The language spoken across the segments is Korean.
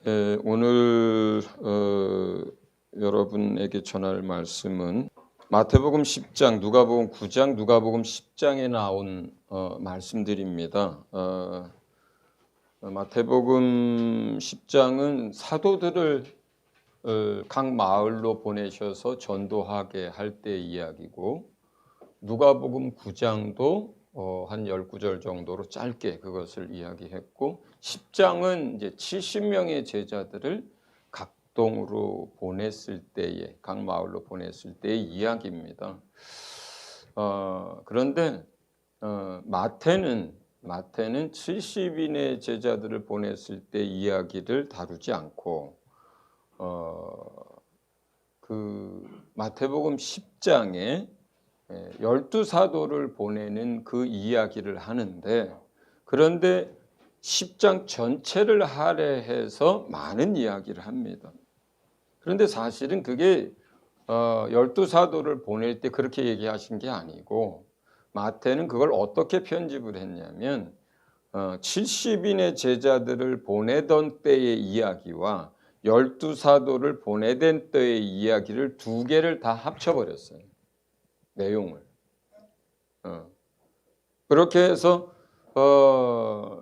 오늘 여러분에게 전할 말씀은 마태복음 10장, 누가복음 9장, 누가복음 10장에 나온 말씀들입니다. 마태복음 10장은 사도들을 각 마을로 보내셔서 전도하게 할 때 이야기고, 누가복음 9장도 한 10구절 정도로 짧게 그것을 이야기했고, 10장은 이제 70명의 제자들을 각 동으로 보냈을 때에, 각 마을로 보냈을 때의 이야기입니다. 그런데 마태는 70인의 제자들을 보냈을 때 이야기를 다루지 않고 그 마태복음 10장에 12사도를 보내는 그 이야기를 하는데, 그런데 10장 전체를 할애해서 많은 이야기를 합니다. 그런데 사실은 그게 12사도를 보낼 때 그렇게 얘기하신 게 아니고, 마태는 그걸 어떻게 편집을 했냐면 70인의 제자들을 보내던 때의 이야기와 12사도를 보내던 때의 이야기를 두 개를 다 합쳐버렸어요. 내용을. 그렇게 해서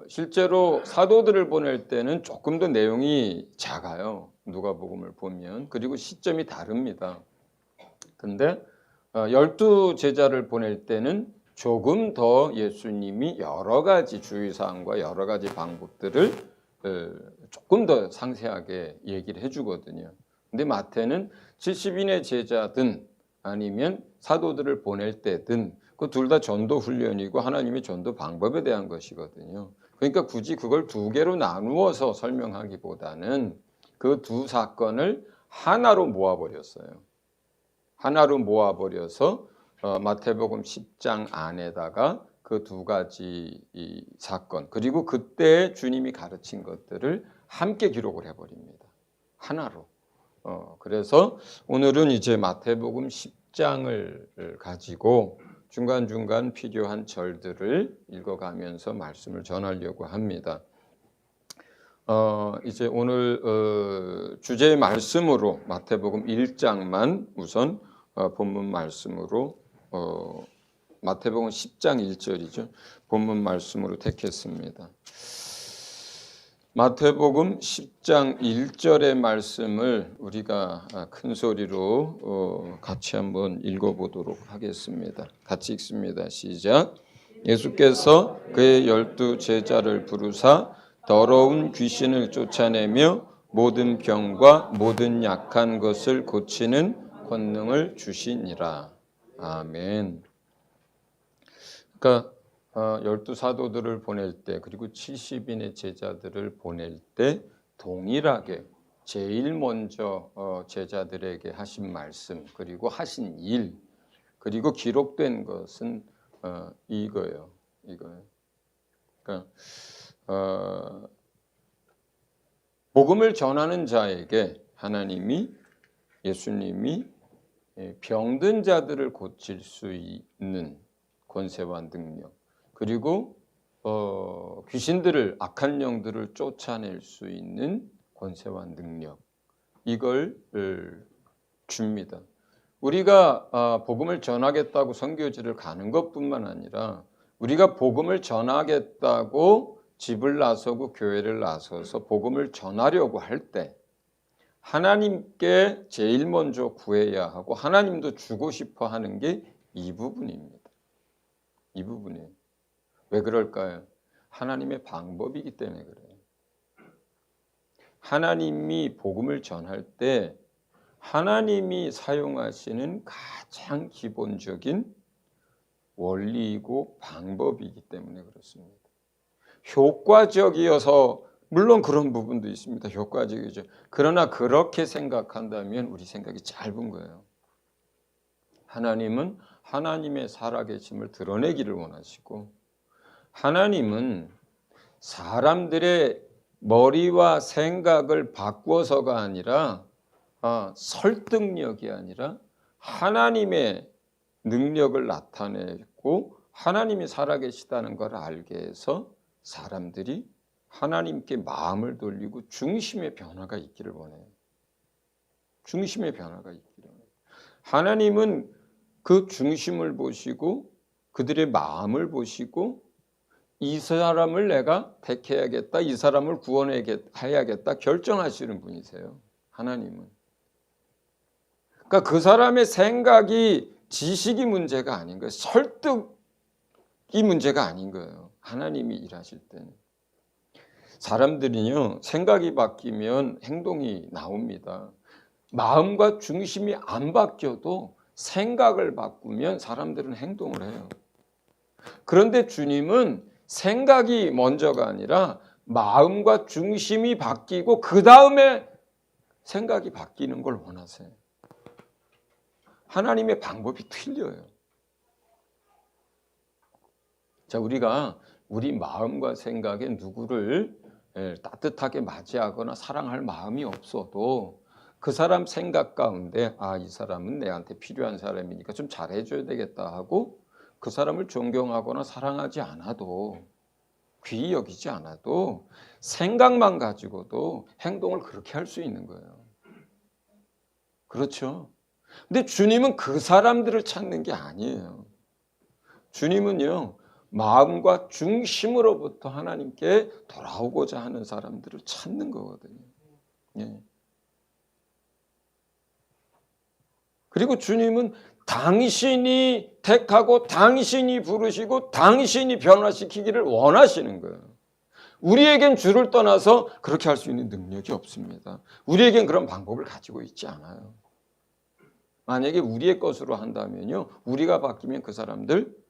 실제로 사도들을 보낼 때는 조금 더 내용이 작아요. 누가복음을 보면. 그리고 시점이 다릅니다. 근데 12제자를 보낼 때는 조금 더 예수님이 여러 가지 주의사항과 여러 가지 방법들을 조금 더 상세하게 얘기를 해주거든요. 근데 마태는 70인의 제자든 아니면 사도들을 보낼 때든 그 둘 다 전도 훈련이고 하나님의 전도 방법에 대한 것이거든요. 그러니까 굳이 그걸 두 개로 나누어서 설명하기보다는 그 두 사건을 하나로 모아버렸어요. 하나로 모아버려서 마태복음 10장 안에다가 그 두 가지 이 사건, 그리고 그때 주님이 가르친 것들을 함께 기록을 해버립니다. 하나로. 그래서 오늘은 이제 마태복음 10장을 가지고 중간중간 필요한 절들을 읽어가면서 말씀을 전하려고 합니다. 이제 오늘 주제의 말씀으로 마태복음 1장만 우선 본문 말씀으로 마태복음 10장 1절이죠. 본문 말씀으로 택했습니다. 마태복음 10장 1절의 말씀을 우리가 큰 소리로 같이 한번 읽어보도록 하겠습니다. 같이 읽습니다. 시작. 예수께서 그의 12 제자를 부르사 더러운 귀신을 쫓아내며 모든 병과 모든 약한 것을 고치는 권능을 주시니라. 아멘. 그러니까 12사도들을 보낼 때, 그리고 70인의 제자들을 보낼 때 동일하게 제일 먼저 제자들에게 하신 말씀, 그리고 하신 일, 그리고 기록된 것은 이거예요. 그러니까 복음을 전하는 자에게 예수님이 병든 자들을 고칠 수 있는 권세와 능력, 그리고 귀신들을, 악한 영들을 쫓아낼 수 있는 권세와 능력, 이걸 줍니다. 우리가 복음을 전하겠다고 선교지를 가는 것뿐만 아니라 우리가 복음을 전하겠다고 집을 나서고 교회를 나서서 복음을 전하려고 할 때 하나님께 제일 먼저 구해야 하고 하나님도 주고 싶어 하는 게 이 부분입니다. 이 부분이에요. 왜 그럴까요? 하나님의 방법이기 때문에 그래요. 하나님이 복음을 전할 때 하나님이 사용하시는 가장 기본적인 원리이고 방법이기 때문에 그렇습니다. 효과적이어서 물론 그런 부분도 있습니다. 효과적이죠. 그러나 그렇게 생각한다면 우리 생각이 짧은 거예요. 하나님은 하나님의 살아계심을 드러내기를 원하시고, 하나님은 사람들의 머리와 생각을 바꾸어서가 아니라 설득력이 아니라 하나님의 능력을 나타내고 하나님이 살아계시다는 걸 알게 해서 사람들이 하나님께 마음을 돌리고 중심의 변화가 있기를 원해요. 중심의 변화가 있기를 원해요. 하나님은 그 중심을 보시고 그들의 마음을 보시고 이 사람을 내가 택해야겠다, 이 사람을 구원해야겠다 결정하시는 분이세요. 하나님은. 그러니까 그 사람의 생각이 지식이 문제가 아닌 거예요. 설득이 문제가 아닌 거예요. 하나님이 일하실 때는. 사람들은요, 생각이 바뀌면 행동이 나옵니다. 마음과 중심이 안 바뀌어도 생각을 바꾸면 사람들은 행동을 해요. 그런데 주님은 생각이 먼저가 아니라 마음과 중심이 바뀌고 그 다음에 생각이 바뀌는 걸 원하세요. 하나님의 방법이 틀려요. 자, 우리가 우리 마음과 생각에 누구를 따뜻하게 맞이하거나 사랑할 마음이 없어도 그 사람 생각 가운데 이 사람은 내한테 필요한 사람이니까 좀 잘해줘야 되겠다 하고 그 사람을 존경하거나 사랑하지 않아도 귀히 여기지 않아도 생각만 가지고도 행동을 그렇게 할 수 있는 거예요. 그렇죠? 근데 주님은 그 사람들을 찾는 게 아니에요. 주님은요, 마음과 중심으로부터 하나님께 돌아오고자 하는 사람들을 찾는 거거든요. 예. 그리고 주님은 당신이 택하고 당신이 부르시고 당신이 변화시키기를 원하시는 거예요. 우리에겐 주를 떠나서 그렇게 할 수 있는 능력이 없습니다. 우리에겐 그런 방법을 가지고 있지 않아요. 만약에 우리의 것으로 한다면요, 우리가 바뀌면 그 사람들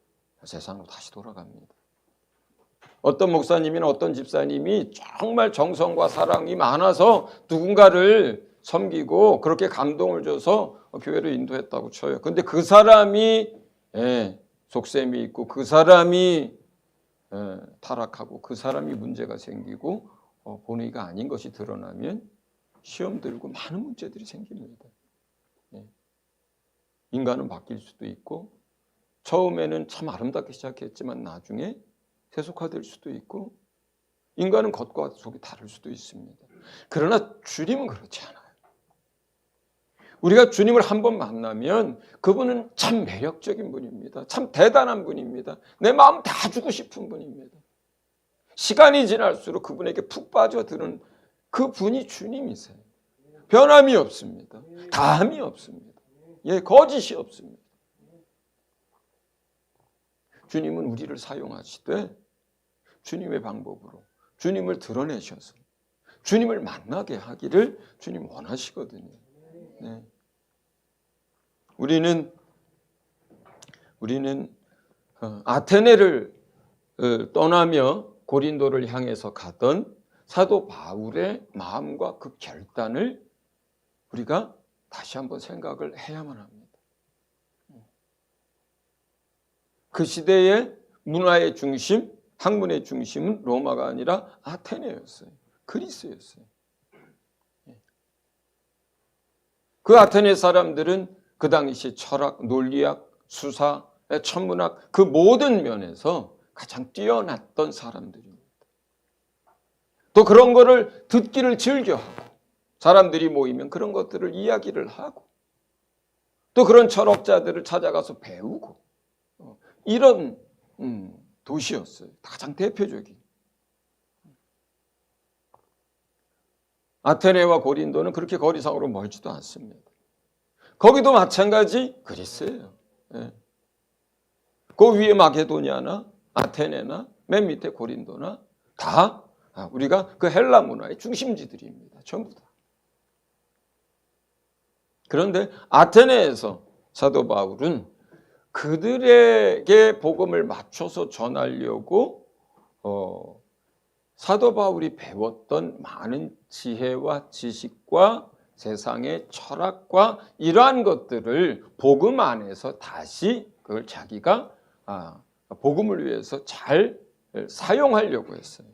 세상으로 다시 돌아갑니다. 어떤 목사님이나 어떤 집사님이 정말 정성과 사랑이 많아서 누군가를 섬기고 그렇게 감동을 줘서 교회를 인도했다고 쳐요. 근데 그 사람이 속셈이 있고 그 사람이 타락하고 그 사람이 문제가 생기고 본의가 아닌 것이 드러나면 시험 들고 많은 문제들이 생깁니다. 인간은 바뀔 수도 있고 처음에는 참 아름답게 시작했지만 나중에 세속화될 수도 있고 인간은 겉과 속이 다를 수도 있습니다. 그러나 주님은 그렇지 않아요. 우리가 주님을 한번 만나면 그분은 참 매력적인 분입니다. 참 대단한 분입니다. 내 마음 다 주고 싶은 분입니다. 시간이 지날수록 그분에게 푹 빠져드는 그 분이 주님이세요. 변함이 없습니다. 다함이 없습니다. 거짓이 없습니다. 주님은 우리를 사용하시되 주님의 방법으로 주님을 드러내셔서 주님을 만나게 하기를 주님 원하시거든요. 네. 우리는 아테네를 떠나며 고린도를 향해서 가던 사도 바울의 마음과 그 결단을 우리가 다시 한번 생각을 해야만 합니다. 그 시대의 문화의 중심, 학문의 중심은 로마가 아니라 아테네였어요. 그리스였어요. 그 아테네 사람들은 그 당시 철학, 논리학, 수사, 천문학 그 모든 면에서 가장 뛰어났던 사람들입니다. 또 그런 거를 듣기를 즐겨하고 사람들이 모이면 그런 것들을 이야기를 하고 또 그런 철학자들을 찾아가서 배우고 이런 도시였어요. 가장 대표적인. 아테네와 고린도는 그렇게 거리상으로 멀지도 않습니다. 거기도 마찬가지 그리스예요. 그 위에 마게도니아나 아테네나 맨 밑에 고린도나 다 우리가 그 헬라 문화의 중심지들입니다. 전부 다. 그런데 아테네에서 사도 바울은 그들에게 복음을 맞춰서 전하려고 사도 바울이 배웠던 많은 지혜와 지식과 세상의 철학과 이러한 것들을 복음 안에서 다시 그걸 자기가 복음을 위해서 잘 사용하려고 했어요.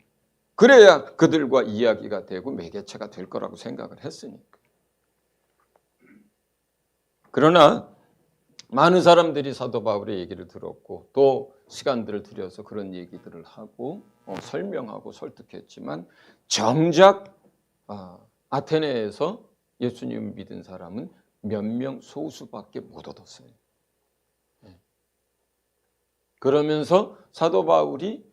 그래야 그들과 이야기가 되고 매개체가 될 거라고 생각을 했으니까. 그러나 많은 사람들이 사도 바울의 얘기를 들었고 또 시간들을 들여서 그런 얘기들을 하고 설명하고 설득했지만 정작 아테네에서 예수님 믿은 사람은 몇 명 소수밖에 못 얻었어요. 그러면서 사도 바울이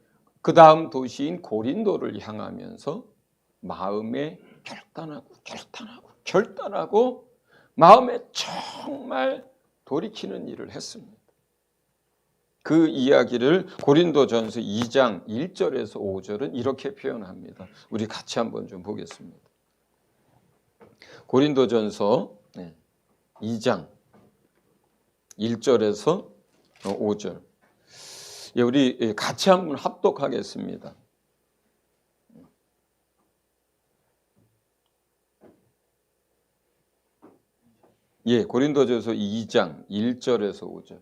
그 다음 도시인 고린도를 향하면서 마음에 결단하고 마음에 정말 돌이키는 일을 했습니다. 그 이야기를 고린도전서 2장 1절에서 5절은 이렇게 표현합니다. 우리 같이 한번 좀 보겠습니다. 고린도전서 2장 1절에서 5절. 우리 같이 한번 합독하겠습니다. 고린도전서 2장 1절에서 5절.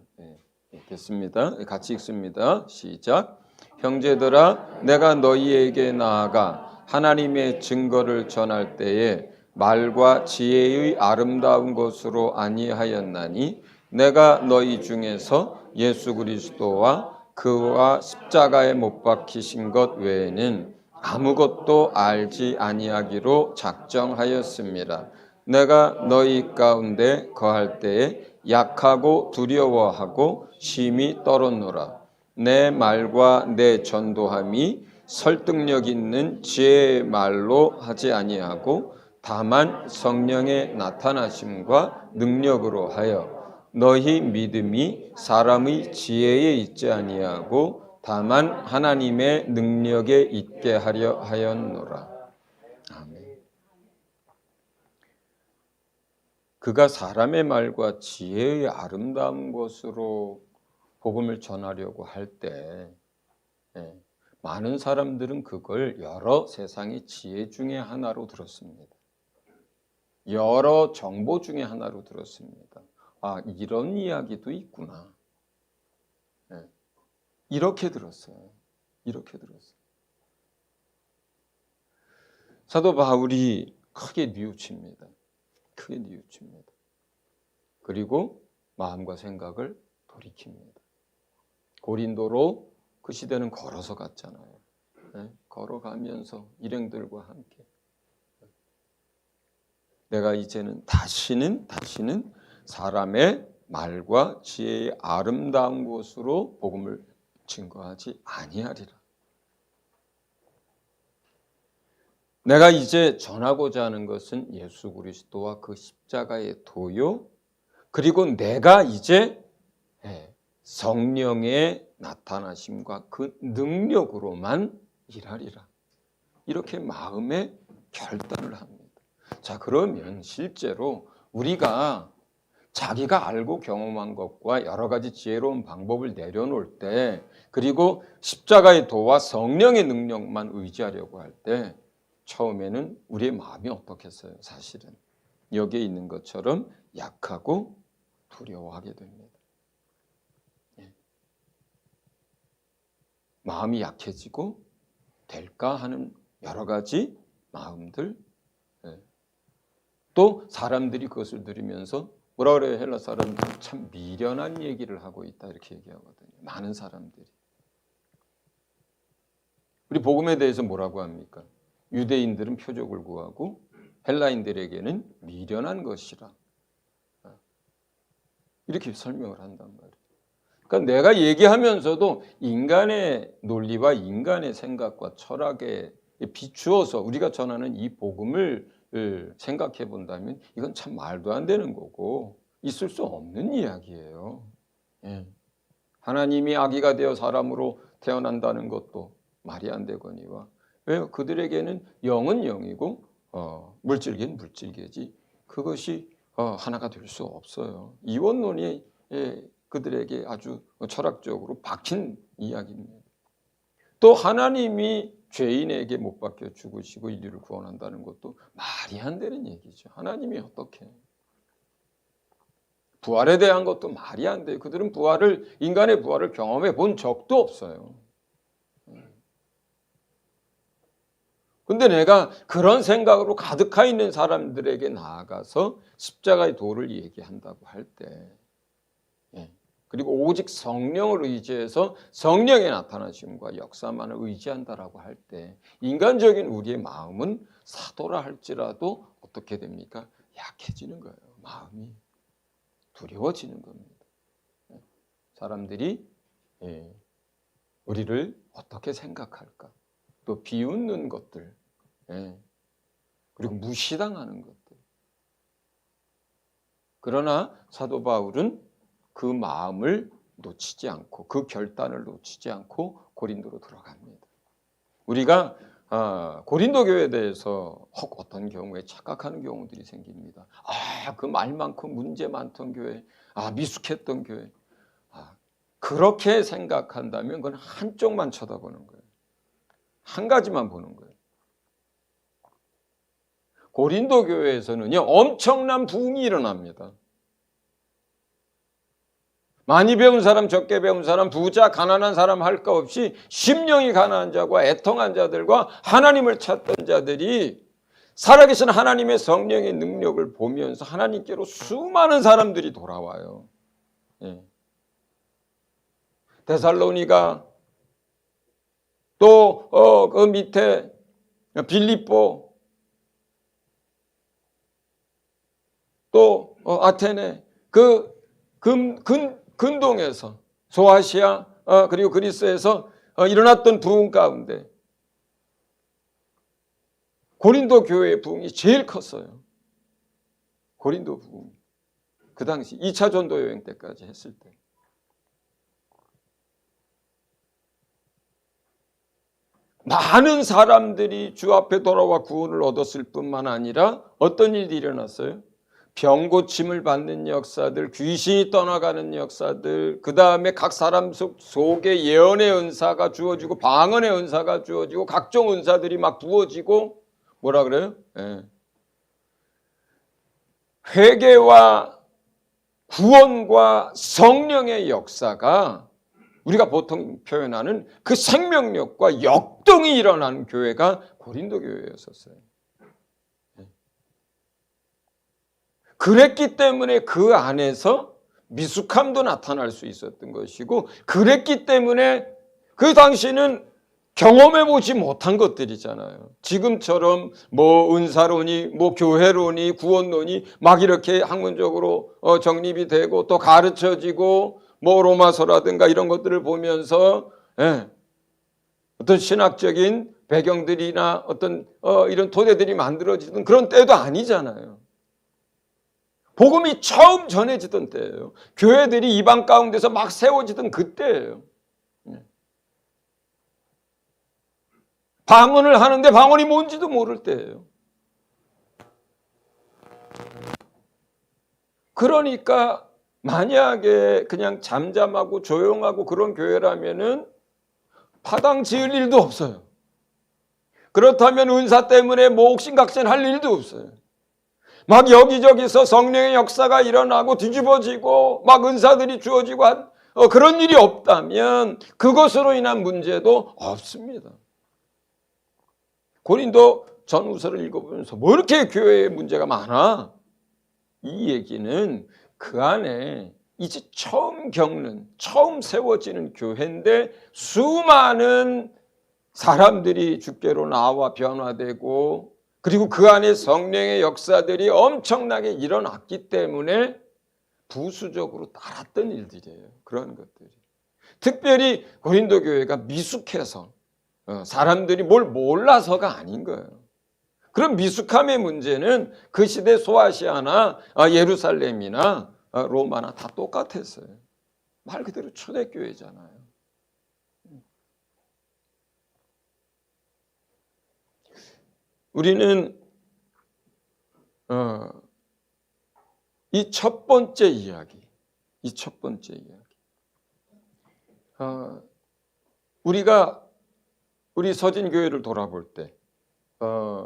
됐습니다. 같이 읽습니다. 시작. 형제들아, 내가 너희에게 나아가 하나님의 증거를 전할 때에 말과 지혜의 아름다운 것으로 아니하였나니 내가 너희 중에서 예수 그리스도와 그와 십자가에 못 박히신 것 외에는 아무것도 알지 아니하기로 작정하였습니다. 내가 너희 가운데 거할 때에 약하고 두려워하고 심히 떨었노라. 내 말과 내 전도함이 설득력 있는 지혜의 말로 하지 아니하고 다만 성령의 나타나심과 능력으로 하여 너희 믿음이 사람의 지혜에 있지 아니하고 다만 하나님의 능력에 있게 하려 하였노라. 아멘. 그가 사람의 말과 지혜의 아름다운 것으로 복음을 전하려고 할 때 많은 사람들은 그걸 여러 세상의 지혜 중에 하나로 들었습니다. 여러 정보 중에 하나로 들었습니다. 이런 이야기도 있구나. 이렇게 들었어요. 사도 바울이 크게 뉘우칩니다. 그리고 마음과 생각을 돌이킵니다. 고린도로 그 시대는 걸어서 갔잖아요. 걸어가면서 일행들과 함께 내가 이제는 다시는 사람의 말과 지혜의 아름다운 것으로 복음을 증거하지 아니하리라. 내가 이제 전하고자 하는 것은 예수 그리스도와 그 십자가의 도요, 그리고 내가 이제 성령의 나타나심과 그 능력으로만 일하리라. 이렇게 마음에 결단을 합니다. 자, 그러면 실제로 우리가 자기가 알고 경험한 것과 여러 가지 지혜로운 방법을 내려놓을 때, 그리고 십자가의 도와 성령의 능력만 의지하려고 할 때 처음에는 우리의 마음이 어떻겠어요? 사실은 여기에 있는 것처럼 약하고 두려워하게 됩니다. 마음이 약해지고 될까 하는 여러 가지 마음들, 또 사람들이 그것을 들으면서 뭐라 그래요? 헬라 사람들은 참 미련한 얘기를 하고 있다 이렇게 얘기하거든요. 많은 사람들이. 우리 복음에 대해서 뭐라고 합니까? 유대인들은 표적을 구하고 헬라인들에게는 미련한 것이라. 이렇게 설명을 한단 말이에요. 그러니까 내가 얘기하면서도 인간의 논리와 인간의 생각과 철학에 비추어서 우리가 전하는 이 복음을 생각해 본다면 이건 참 말도 안 되는 거고 있을 수 없는 이야기예요. 하나님이 아기가 되어 사람으로 태어난다는 것도 말이 안 되거니와, 왜요? 그들에게는 영은 영이고 물질계는 물질계지 그것이 하나가 될 수 없어요. 이원론이 그들에게 아주 철학적으로 박힌 이야기입니다. 또 하나님이 죄인에게 못 박혀 죽으시고 인류를 구원한다는 것도 말이 안 되는 얘기죠. 하나님이 어떻게? 부활에 대한 것도 말이 안 돼요. 그들은 인간의 부활을 경험해 본 적도 없어요. 근데 내가 그런 생각으로 가득하 있는 사람들에게 나아가서 십자가의 도를 얘기한다고 할 때 그리고 오직 성령을 의지해서 성령의 나타나심과 역사만을 의지한다라고 할 때 인간적인 우리의 마음은 사도라 할지라도 어떻게 됩니까? 약해지는 거예요. 마음이 두려워지는 겁니다. 사람들이 우리를 어떻게 생각할까? 또 비웃는 것들, 그리고 무시당하는 것들. 그러나 사도 바울은 그 마음을 놓치지 않고 그 결단을 놓치지 않고 고린도로 들어갑니다. 우리가 고린도 교회에 대해서 혹 어떤 경우에 착각하는 경우들이 생깁니다. 그 말 많고 문제 많던 교회, 미숙했던 교회. 그렇게 생각한다면 그건 한쪽만 쳐다보는 거예요. 한 가지만 보는 거예요. 고린도 교회에서는요, 엄청난 부흥이 일어납니다. 많이 배운 사람, 적게 배운 사람, 부자, 가난한 사람 할 것 없이 심령이 가난한 자와 애통한 자들과 하나님을 찾던 자들이 살아계신 하나님의 성령의 능력을 보면서 하나님께로 수많은 사람들이 돌아와요. 데살로니가, 또 그 밑에 빌립보, 또 아테네, 그 근동에서 소아시아 그리고 그리스에서 일어났던 부흥 가운데 고린도 교회의 부흥이 제일 컸어요. 고린도 부흥. 그 당시 2차 전도 여행 때까지 했을 때. 많은 사람들이 주 앞에 돌아와 구원을 얻었을 뿐만 아니라 어떤 일이 일어났어요? 병 고침을 받는 역사들, 귀신이 떠나가는 역사들, 그 다음에 각 사람 속에 예언의 은사가 주어지고 방언의 은사가 주어지고 각종 은사들이 막 부어지고 뭐라 그래요? 회개와 구원과 성령의 역사가 우리가 보통 표현하는 그 생명력과 역동이 일어나는 교회가 고린도 교회였었어요. 그랬기 때문에 그 안에서 미숙함도 나타날 수 있었던 것이고, 그랬기 때문에 그 당시는 경험해보지 못한 것들이잖아요. 지금처럼 뭐 은사론이, 뭐 교회론이, 구원론이 막 이렇게 학문적으로 정립이 되고 또 가르쳐지고, 뭐 로마서라든가 이런 것들을 보면서 어떤 신학적인 배경들이나 어떤 이런 토대들이 만들어지던 그런 때도 아니잖아요. 복음이 처음 전해지던 때예요. 교회들이 이방 가운데서 막 세워지던 그때예요. 방언을 하는데 방언이 뭔지도 모를 때예요. 그러니까 만약에 그냥 잠잠하고 조용하고 그런 교회라면은 파당 지을 일도 없어요. 그렇다면 은사 때문에 뭐 옥신각신 할 일도 없어요. 막 여기저기서 성령의 역사가 일어나고 뒤집어지고 막 은사들이 주어지고 그런 일이 없다면 그것으로 인한 문제도 없습니다. 고린도 전후서를 읽어보면서 뭐 이렇게 교회에 문제가 많아? 이 얘기는 그 안에 이제 처음 겪는, 처음 세워지는 교회인데 수많은 사람들이 주께로 나와 변화되고, 그리고 그 안에 성령의 역사들이 엄청나게 일어났기 때문에 부수적으로 따랐던 일들이에요. 그런 것들이. 특별히 고린도 교회가 미숙해서 사람들이 뭘 몰라서가 아닌 거예요. 그런 미숙함의 문제는 그 시대 소아시아나 예루살렘이나 로마나 다 똑같았어요. 말 그대로 초대교회잖아요. 우리는 이 첫 번째 이야기, 우리가 우리 서진교회를 돌아볼 때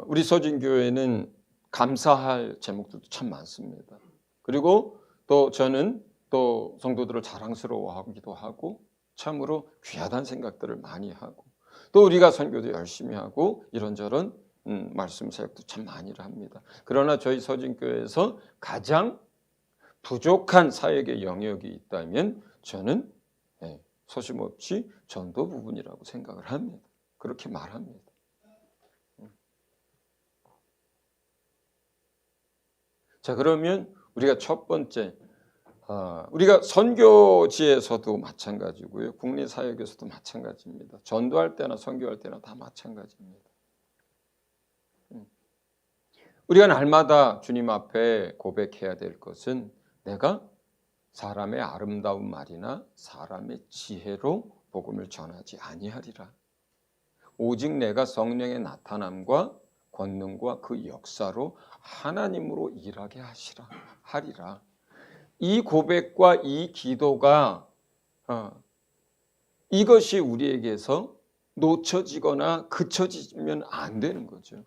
우리 서진교회는 감사할 제목들도 참 많습니다. 그리고 또 저는 또 성도들을 자랑스러워하기도 하고 참으로 귀하다는 생각들을 많이 하고, 또 우리가 선교도 열심히 하고 이런저런 말씀 사역도 참 많이 합니다. 그러나 저희 서진교회에서 가장 부족한 사역의 영역이 있다면 저는 소심없이 전도 부분이라고 생각을 합니다. 그렇게 말합니다. 자, 그러면 우리가 첫 번째, 우리가 선교지에서도 마찬가지고요. 국내 사역에서도 마찬가지입니다. 전도할 때나 선교할 때나 다 마찬가지입니다. 우리가 날마다 주님 앞에 고백해야 될 것은 내가 사람의 아름다운 말이나 사람의 지혜로 복음을 전하지 아니하리라. 오직 내가 성령의 나타남과 권능과 그 역사로 하나님으로 일하게 하리라. 이 고백과 이 기도가 이것이 우리에게서 놓쳐지거나 그쳐지면 안 되는 거죠.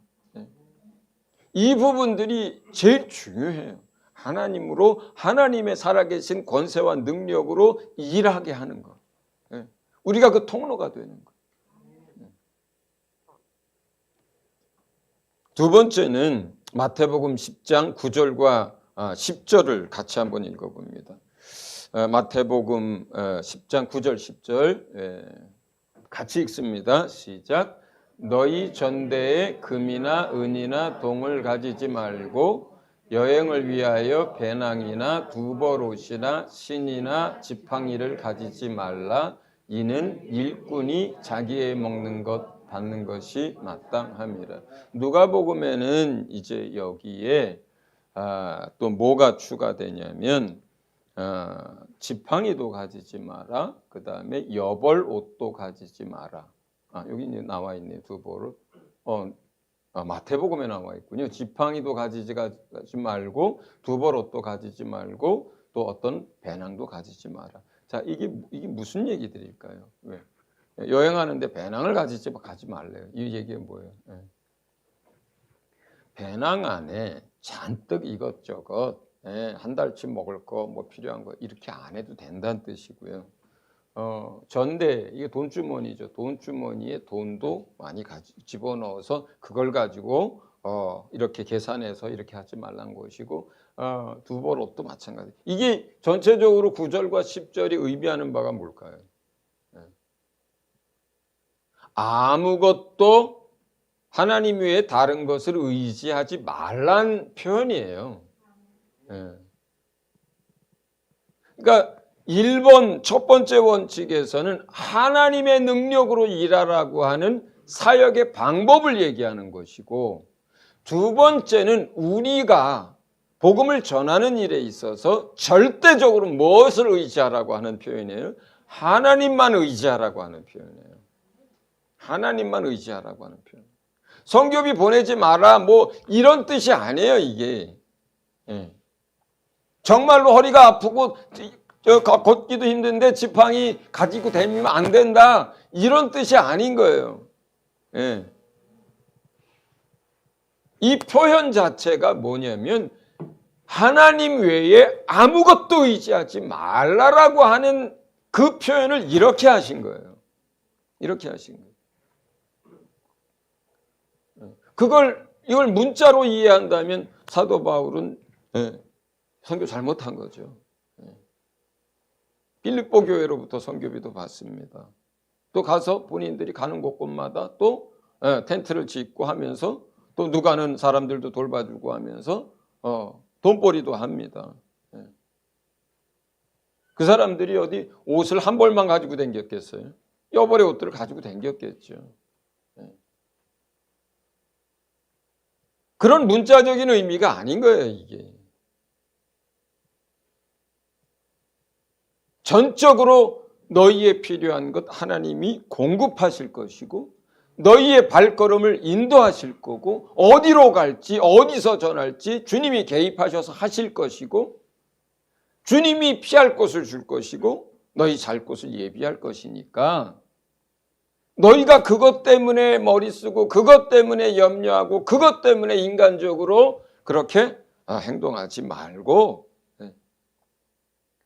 이 부분들이 제일 중요해요. 하나님으로 하나님의 살아계신 권세와 능력으로 일하게 하는 것. 우리가 그 통로가 되는 것. 두 번째는 마태복음 10장 9절과 10절을 같이 한번 읽어봅니다. 마태복음 10장 9절 10절 같이 읽습니다. 시작. 너희 전대에 금이나 은이나 동을 가지지 말고 여행을 위하여 배낭이나 두벌옷이나 신이나 지팡이를 가지지 말라. 이는 일꾼이 자기의 먹는 것 받는 것이 마땅함이라. 누가복음에는 이제 여기에 또 뭐가 추가되냐면 지팡이도 가지지 마라. 그 다음에 여벌 옷도 가지지 마라. 여기 나와 있네요. 두벌옷. 마태복음에 나와 있군요. 지팡이도 가지지 말고 두벌옷도 가지지 말고 또 어떤 배낭도 가지지 마라. 자, 이게 무슨 얘기들일까요? 왜? 여행하는데 배낭을 가지 말래요. 이 얘기가 뭐예요? 배낭 안에 잔뜩 이것저것 한 달치 먹을 거 뭐 필요한 거 이렇게 안 해도 된다는 뜻이고요. 전대 이게 돈주머니죠. 돈주머니에 돈도 많이 집어넣어서 그걸 가지고 이렇게 계산해서 이렇게 하지 말란 것이고 두벌옷도 마찬가지. 이게 전체적으로 9절과 10절이 의미하는 바가 뭘까요? 아무것도 하나님 외에 다른 것을 의지하지 말란 표현이에요. 그러니까 1번 첫 번째 원칙에서는 하나님의 능력으로 일하라고 하는 사역의 방법을 얘기하는 것이고, 두 번째는 우리가 복음을 전하는 일에 있어서 절대적으로 무엇을 의지하라고 하는 표현이에요? 하나님만 의지하라고 하는 표현이에요. 하나님만 의지하라고 하는 표현. 선교비 보내지 마라 뭐 이런 뜻이 아니에요. 이게 정말로 허리가 아프고 걷기도 힘든데 지팡이 가지고 다니면 안 된다 이런 뜻이 아닌 거예요. 이 표현 자체가 뭐냐면 하나님 외에 아무것도 의지하지 말라라고 하는 그 표현을 이렇게 하신 거예요. 이렇게 하신 거예요. 이걸 문자로 이해한다면 사도 바울은 선교 잘못한 거죠. 빌립보 교회로부터 선교비도 받습니다. 또 가서 본인들이 가는 곳곳마다 또 텐트를 짓고 하면서 또 누가는 사람들도 돌봐주고 하면서 돈벌이도 합니다. 그 사람들이 어디 옷을 한 벌만 가지고 다녔겠어요? 여벌의 옷들을 가지고 다녔겠죠. 그런 문자적인 의미가 아닌 거예요, 이게. 전적으로 너희에 필요한 것 하나님이 공급하실 것이고 너희의 발걸음을 인도하실 거고 어디로 갈지 어디서 전할지 주님이 개입하셔서 하실 것이고 주님이 피할 곳을 줄 것이고 너희 잘 곳을 예비할 것이니까 너희가 그것 때문에 머리 쓰고 그것 때문에 염려하고 그것 때문에 인간적으로 그렇게 행동하지 말고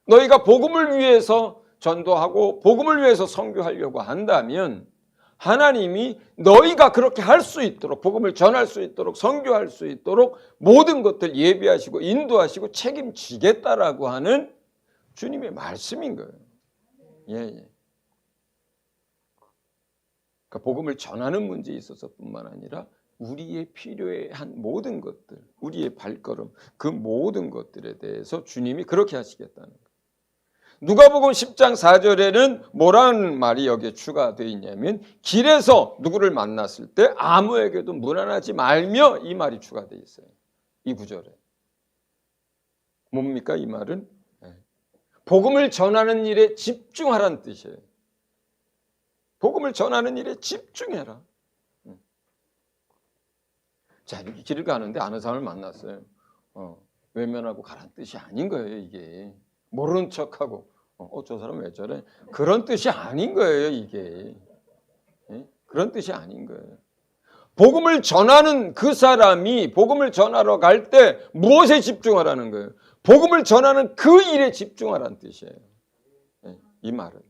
너희가 복음을 위해서 전도하고 복음을 위해서 선교하려고 한다면 하나님이 너희가 그렇게 할 수 있도록 복음을 전할 수 있도록 선교할 수 있도록 모든 것들 예비하시고 인도하시고 책임지겠다라고 하는 주님의 말씀인 거예요. 예, 예. 그러니까 복음을 전하는 문제에 있어서뿐만 아니라 우리의 필요에 한 모든 것들, 우리의 발걸음, 그 모든 것들에 대해서 주님이 그렇게 하시겠다는 거예요. 누가복음 10장 4절에는 뭐라는 말이 여기에 추가되어 있냐면 길에서 누구를 만났을 때 아무에게도 무난하지 말며 이 말이 추가되어 있어요. 이 구절에. 뭡니까 이 말은? 복음을 전하는 일에 집중하라는 뜻이에요. 복음을 전하는 일에 집중해라. 자, 이렇게 길을 가는데 아는 사람을 만났어요. 외면하고 가라는 뜻이 아닌 거예요, 이게. 모르는 척하고, 저 사람 왜 저래? 그런 뜻이 아닌 거예요, 이게. 예? 그런 뜻이 아닌 거예요. 복음을 전하는 그 사람이 복음을 전하러 갈 때 무엇에 집중하라는 거예요? 복음을 전하는 그 일에 집중하라는 뜻이에요. 예? 이 말은.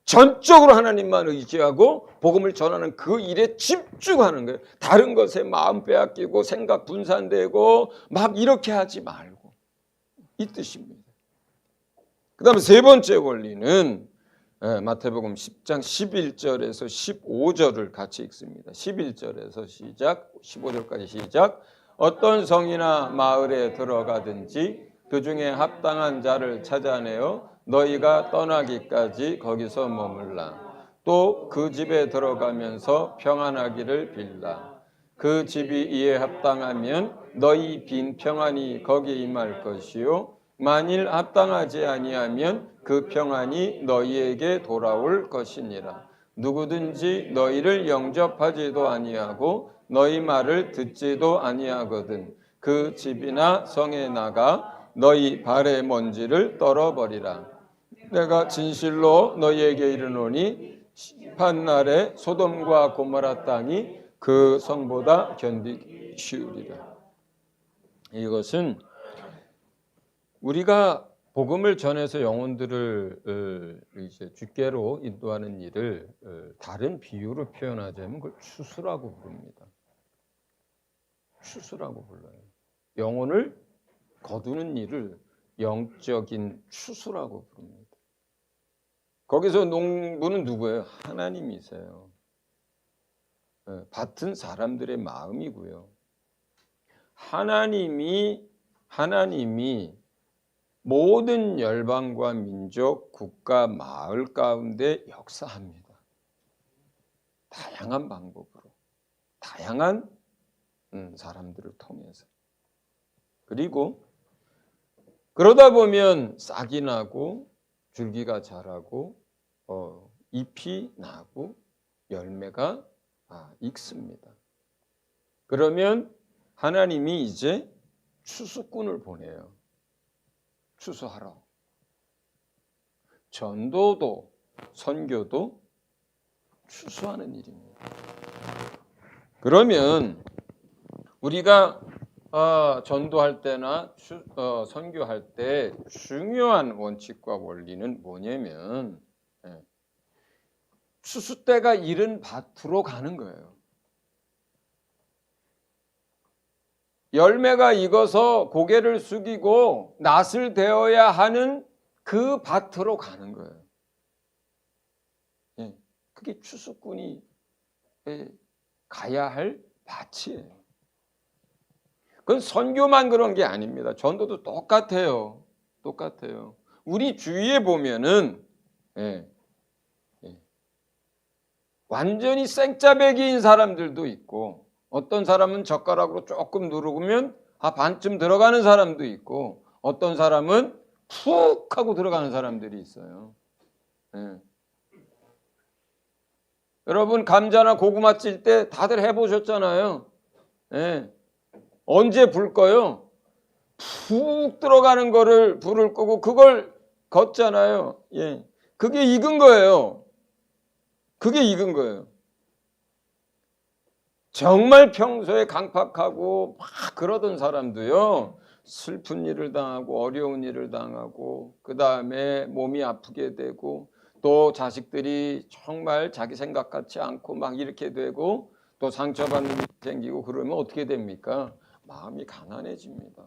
전적으로 하나님만 의지하고 복음을 전하는 그 일에 집중하는 거예요. 다른 것에 마음 빼앗기고 생각 분산되고 막 이렇게 하지 말고 이 뜻입니다. 그 다음에 세 번째 원리는 마태복음 10장 11절에서 15절을 같이 읽습니다. 11절에서 시작, 15절까지 시작. 어떤 성이나 마을에 들어가든지 그 중에 합당한 자를 찾아내어 너희가 떠나기까지 거기서 머물라. 또 그 집에 들어가면서 평안하기를 빌라. 그 집이 이에 합당하면 너희 빈 평안이 거기에 임할 것이요 만일 합당하지 아니하면 그 평안이 너희에게 돌아올 것이니라. 누구든지 너희를 영접하지도 아니하고 너희 말을 듣지도 아니하거든 그 집이나 성에 나가 너희 발의 먼지를 떨어버리라. 내가 진실로 너희에게 이르노니 심판날에 소돔과 고모라 땅이 그 성보다 견디기 쉬우리라. 이것은 우리가 복음을 전해서 영혼들을 이제 주께로 인도하는 일을 다른 비유로 표현하자면 그걸 추수라고 부릅니다. 추수라고 불러요. 영혼을 거두는 일을 영적인 추수라고 부릅니다. 거기서 농부는 누구예요? 하나님이세요. 밭은 사람들의 마음이고요. 하나님이 모든 열방과 민족, 국가, 마을 가운데 역사합니다. 다양한 방법으로, 다양한 사람들을 통해서. 그리고 그러다 보면 싹이 나고 줄기가 자라고 잎이 나고 열매가 익습니다. 그러면 하나님이 이제 추수꾼을 보내요. 추수하러. 전도도 선교도 추수하는 일입니다. 그러면 우리가 전도할 때나 선교할 때 중요한 원칙과 원리는 뭐냐면 추수 때가 이른 밭으로 가는 거예요. 열매가 익어서 고개를 숙이고 낫을 되어야 하는 그 밭으로 가는 거예요. 그게 추수꾼이 가야 할 밭이에요. 그건 선교만 그런 게 아닙니다. 전도도 똑같아요. 똑같아요. 우리 주위에 보면은 완전히 생짜배기인 사람들도 있고 어떤 사람은 젓가락으로 조금 누르면 반쯤 들어가는 사람도 있고 어떤 사람은 푹 하고 들어가는 사람들이 있어요. 여러분 감자나 고구마 찔 때 다들 해보셨잖아요. 언제 불 꺼요? 푹 들어가는 거를 불을 끄고 그걸 걷잖아요. 그게 익은 거예요. 그게 익은 거예요. 정말 평소에 강팍하고 막 그러던 사람도요. 슬픈 일을 당하고 어려운 일을 당하고 그 다음에 몸이 아프게 되고 또 자식들이 정말 자기 생각 같지 않고 막 이렇게 되고 또 상처받는 일이 생기고 그러면 어떻게 됩니까? 마음이 가난해집니다.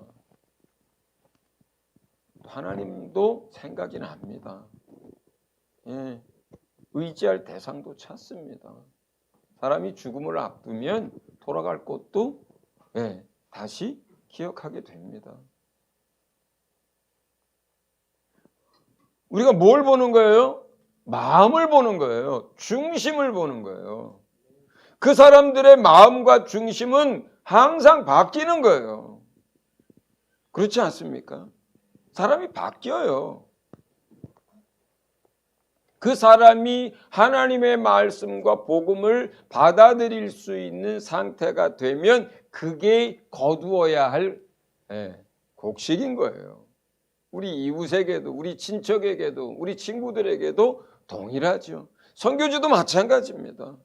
하나님도 생각이 납니다. 예, 의지할 대상도 찾습니다. 사람이 죽음을 앞두면 돌아갈 곳도 예, 다시 기억하게 됩니다. 우리가 뭘 보는 거예요? 마음을 보는 거예요. 중심을 보는 거예요. 그 사람들의 마음과 중심은 항상 바뀌는 거예요. 그렇지 않습니까? 사람이 바뀌어요. 그 사람이 하나님의 말씀과 복음을 받아들일 수 있는 상태가 되면 그게 거두어야 할 곡식인 거예요. 우리 이웃에게도, 우리 친척에게도, 우리 친구들에게도 동일하죠. 선교주도 마찬가지입니다.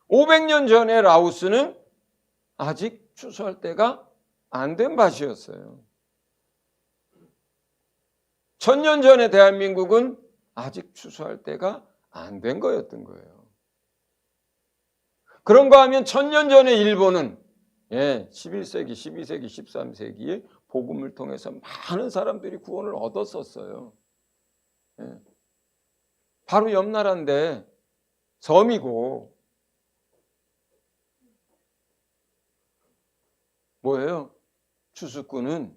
500년 전에 라오스는 아직 추수할 때가 안 된 밭이었어요. 1000년 전에 대한민국은 아직 추수할 때가 안 된 거였던 거예요. 그런가 하면 1000년 전에 일본은 11세기, 12세기, 13세기에 복음을 통해서 많은 사람들이 구원을 얻었었어요. 바로 옆 나라인데 섬이고 뭐예요? 추수꾼은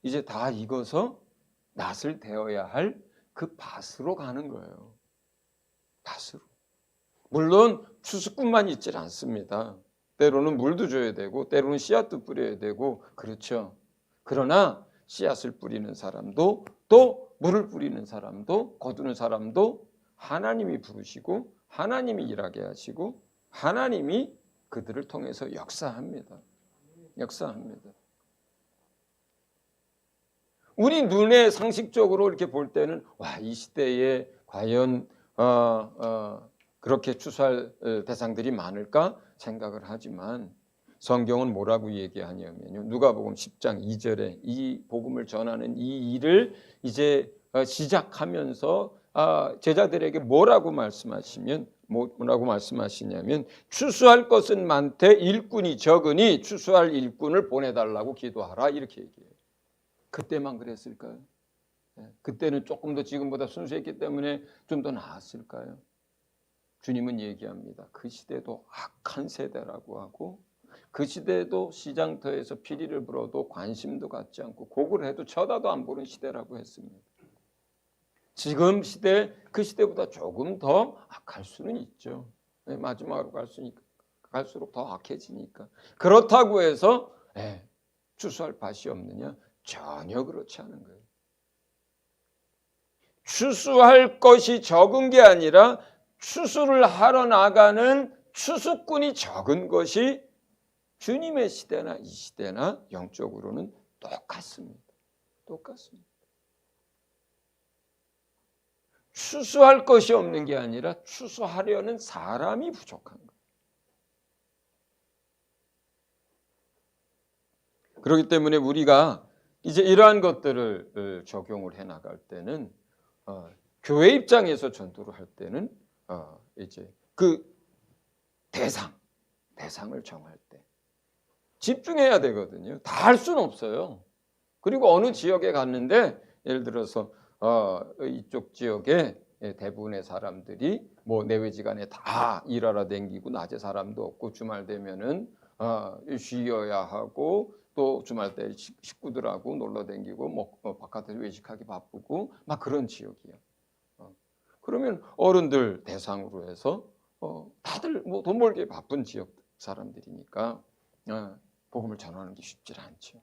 이제 다 익어서 낫을 되어야 할 그 밭으로 가는 거예요. 밭으로. 물론 추수꾼만 있질 않습니다. 때로는 물도 줘야 되고 때로는 씨앗도 뿌려야 되고 그렇죠. 그러나 씨앗을 뿌리는 사람도 또 물을 뿌리는 사람도 거두는 사람도 하나님이 부르시고 하나님이 일하게 하시고 하나님이 그들을 통해서 역사합니다. 역사합니다. 우리 눈에 상식적으로 이렇게 볼 때는 와, 이 시대에 과연 그렇게 추수할 대상들이 많을까 생각을 하지만 성경은 뭐라고 얘기하냐면요. 누가복음 10장 2절에 이 복음을 전하는 이 일을 이제 시작하면서 제자들에게 뭐라고 말씀하시냐면 추수할 것은 많되 일꾼이 적으니 추수할 일꾼을 보내달라고 기도하라 이렇게 얘기해요. 그때만 그랬을까요? 그때는 조금 더 지금보다 순수했기 때문에 좀 더 나았을까요? 주님은 얘기합니다. 그 시대도 악한 세대라고 하고 그 시대도 시장터에서 피리를 불어도 관심도 갖지 않고 곡을 해도 쳐다도 안 보는 시대라고 했습니다. 지금 시대, 그 시대보다 조금 더 악할 수는 있죠. 마지막으로 갈수록 더 악해지니까. 그렇다고 해서 추수할 밭이 없느냐? 전혀 그렇지 않은 거예요. 추수할 것이 적은 게 아니라 추수를 하러 나가는 추수꾼이 적은 것이 주님의 시대나 이 시대나 영적으로는 똑같습니다. 똑같습니다. 추수할 것이 없는 게 아니라 추수하려는 사람이 부족한 거예요. 그렇기 때문에 우리가 이제 이러한 것들을 적용을 해 나갈 때는 교회 입장에서 전도를 할 때는 이제 그 대상을 정할 때 집중해야 되거든요. 다 할 수는 없어요. 그리고 어느 지역에 갔는데 예를 들어서 이쪽 지역에 대부분의 사람들이 뭐 내외지간에 다 일하러 다니고 낮에 사람도 없고 주말 되면은 쉬어야 하고 또 주말 때 식구들하고 놀러 다니고 뭐 바깥에서 외식하기 바쁘고 막 그런 지역이에요. 그러면 어른들 대상으로 해서 다들 뭐 돈 벌기 바쁜 지역 사람들이니까 복음을 전하는 게 쉽지 않죠.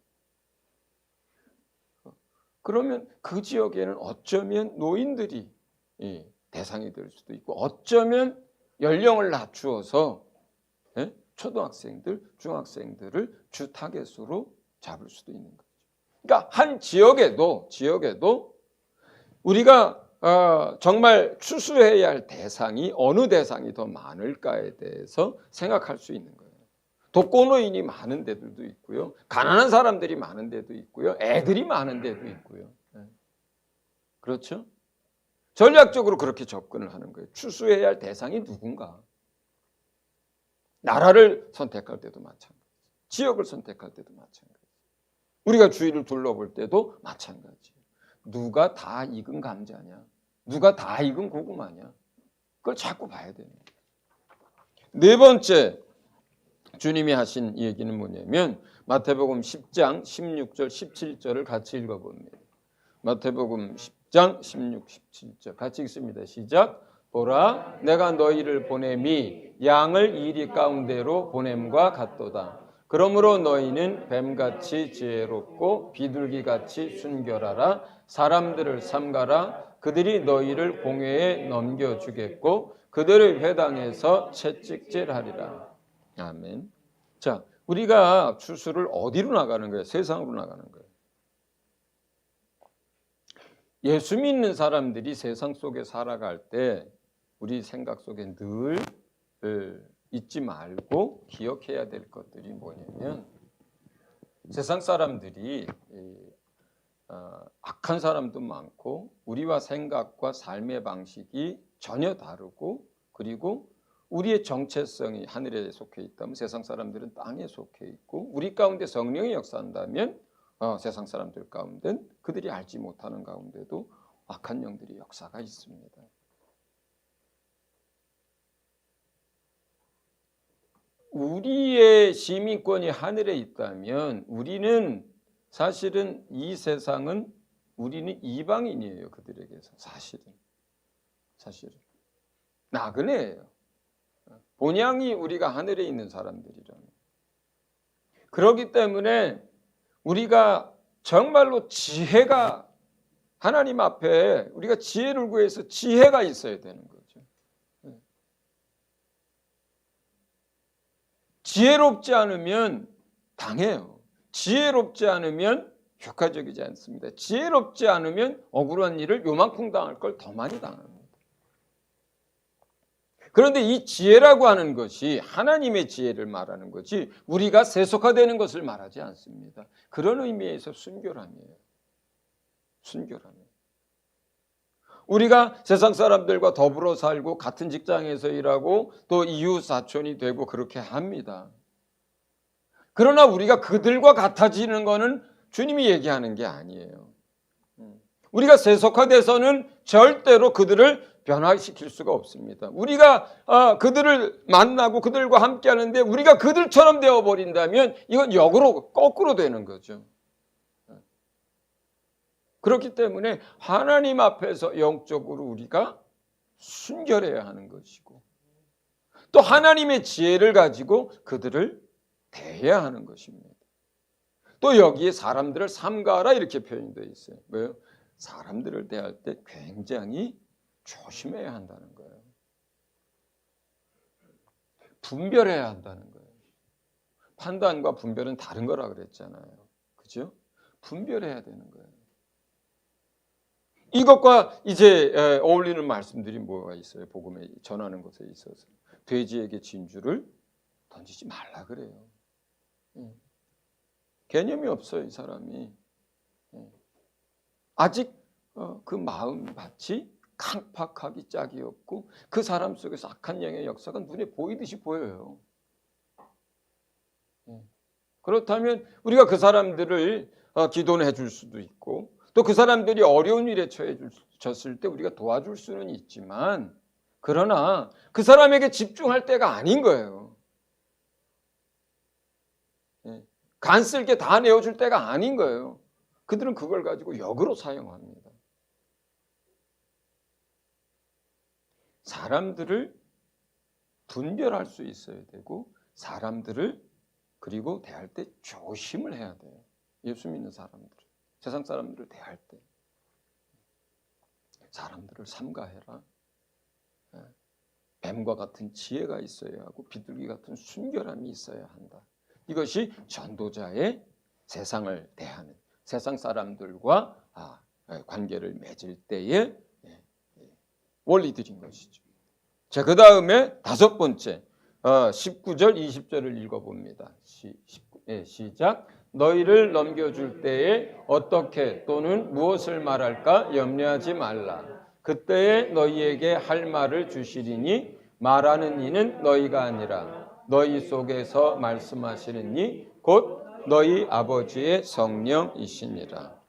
그러면 그 지역에는 어쩌면 노인들이 대상이 될 수도 있고 어쩌면 연령을 낮추어서 초등학생들, 중학생들을 주 타겟으로 잡을 수도 있는 거죠. 그러니까 한 지역에도 우리가 정말 추수해야 할 대상이 어느 대상이 더 많을까에 대해서 생각할 수 있는 거예요. 독거노인이 많은 데들도 있고요. 가난한 사람들이 많은 데도 있고요. 애들이 많은 데도 있고요. 그렇죠? 전략적으로 그렇게 접근을 하는 거예요. 추수해야 할 대상이 누군가. 나라를 선택할 때도 마찬가지. 지역을 선택할 때도 마찬가지. 우리가 주위를 둘러볼 때도 마찬가지. 누가 다 익은 감자냐, 누가 다 익은 고구마냐, 그걸 자꾸 봐야 되는 거예요. 네 번째 주님이 하신 얘기는 뭐냐면 마태복음 10장 16절 17절을 같이 읽어봅니다. 마태복음 10장 16, 17절 같이 읽습니다. 시작. 보라, 내가 너희를 보냄이 양을 이리 가운데로 보냄과 같도다. 그러므로 너희는 뱀같이 지혜롭고 비둘기같이 순결하라. 사람들을 삼가라. 그들이 너희를 공회에 넘겨주겠고 그들의 회당에서 채찍질하리라. 아멘. 자, 우리가 추수를 어디로 나가는 거예요? 세상으로 나가는 거예요. 예수 믿는 사람들이 세상 속에 살아갈 때 우리 생각 속에 늘 잊지 말고 기억해야 될 것들이 뭐냐면 세상 사람들이 악한 사람도 많고 우리와 생각과 삶의 방식이 전혀 다르고 그리고 우리의 정체성이 하늘에 속해 있다면 세상 사람들은 땅에 속해 있고 우리 가운데 성령이 역사한다면 세상 사람들 가운데는 그들이 알지 못하는 가운데도 악한 영들의 역사가 있습니다. 우리의 시민권이 하늘에 있다면 우리는 사실은 이 세상은 우리는 이방인이에요. 그들에게서 사실은 나그네예요. 본향이 우리가 하늘에 있는 사람들이라면 그렇기 때문에 우리가 정말로 지혜가 하나님 앞에 우리가 지혜를 구해서 지혜가 있어야 되는 거죠. 지혜롭지 않으면 당해요. 지혜롭지 않으면 효과적이지 않습니다. 지혜롭지 않으면 억울한 일을 요만큼 당할 걸 더 많이 당합니다. 그런데 이 지혜라고 하는 것이 하나님의 지혜를 말하는 거지 우리가 세속화되는 것을 말하지 않습니다. 그런 의미에서 순결함이에요. 순결함이에요. 우리가 세상 사람들과 더불어 살고 같은 직장에서 일하고 또 이웃 사촌이 되고 그렇게 합니다. 그러나 우리가 그들과 같아지는 것은 주님이 얘기하는 게 아니에요. 우리가 세속화돼서는 절대로 그들을 변화시킬 수가 없습니다. 우리가 그들을 만나고 그들과 함께 하는데 우리가 그들처럼 되어버린다면 이건 역으로 거꾸로 되는 거죠. 그렇기 때문에 하나님 앞에서 영적으로 우리가 순결해야 하는 것이고 또 하나님의 지혜를 가지고 그들을 대해야 하는 것입니다. 또 여기에 사람들을 삼가라 이렇게 표현이 되어 있어요. 왜요? 사람들을 대할 때 굉장히 조심해야 한다는 거예요. 분별해야 한다는 거예요. 판단과 분별은 다른 거라 그랬잖아요. 그죠? 분별해야 되는 거예요. 이것과 이제 어울리는 말씀들이 뭐가 있어요? 복음에 전하는 것에 있어서 돼지에게 진주를 던지지 말라 그래요. 개념이 없어요, 이 사람이. 아직 그 마음밭이 강팍하기 짝이 없고 그 사람 속에서 악한 영의 역사가 눈에 보이듯이 보여요. 그렇다면 우리가 그 사람들을 기도해 줄 수도 있고 또 그 사람들이 어려운 일에 처해졌을 때 우리가 도와줄 수는 있지만 그러나 그 사람에게 집중할 때가 아닌 거예요. 간 쓸 게 다 내어줄 때가 아닌 거예요. 그들은 그걸 가지고 역으로 사용합니다. 사람들을 분별할 수 있어야 되고 사람들을 그리고 대할 때 조심을 해야 돼요. 예수 믿는 사람들, 세상 사람들을 대할 때 사람들을 삼가해라. 뱀과 같은 지혜가 있어야 하고 비둘기 같은 순결함이 있어야 한다. 이것이 전도자의 세상을 대하는 세상 사람들과 관계를 맺을 때의 원리들인 것이죠. 자, 그 다음에 다섯 번째 19절 20절을 읽어봅니다. 시작. 너희를 넘겨줄 때에 어떻게 또는 무엇을 말할까 염려하지 말라. 그때에 너희에게 할 말을 주시리니 말하는 이는 너희가 아니라 너희 속에서 말씀하시는 이 곧 너희 아버지의 성령이시니라.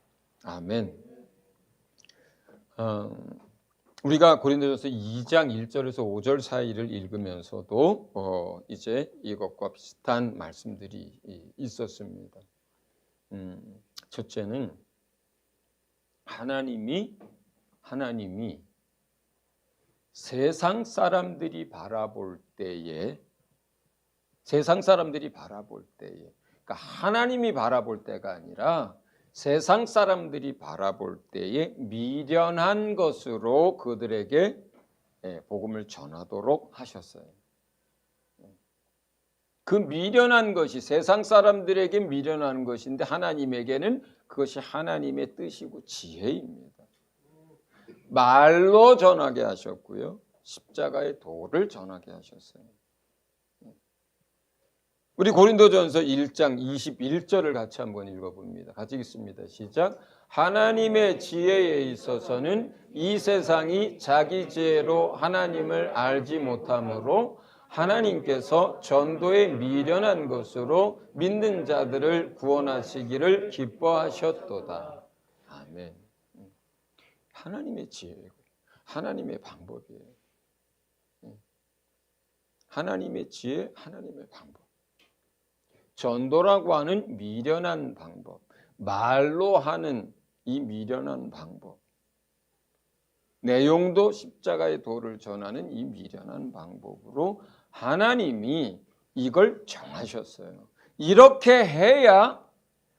아멘. 우리가 고린도전서 2장 1절에서 5절 사이를 읽으면서도 이제 이것과 비슷한 말씀들이 있었습니다. 첫째는 하나님이 세상 사람들이 바라볼 때에 그러니까 하나님이 바라볼 때가 아니라 세상 사람들이 바라볼 때에 미련한 것으로 그들에게 복음을 전하도록 하셨어요. 그 미련한 것이 세상 사람들에게 미련한 것인데 하나님에게는 그것이 하나님의 뜻이고 지혜입니다. 말로 전하게 하셨고요. 십자가의 도를 전하게 하셨어요. 우리 고린도전서 1장 21절을 같이 한번 읽어봅니다. 같이 읽습니다. 시작. 하나님의 지혜에 있어서는 이 세상이 자기 지혜로 하나님을 알지 못하므로 하나님께서 전도에 미련한 것으로 믿는 자들을 구원하시기를 기뻐하셨도다. 아멘. 하나님의 지혜예요. 하나님의 방법이에요. 하나님의 지혜, 하나님의 방법. 전도라고 하는 미련한 방법, 말로 하는 이 미련한 방법, 내용도 십자가의 도를 전하는 이 미련한 방법으로 하나님이 이걸 정하셨어요. 이렇게 해야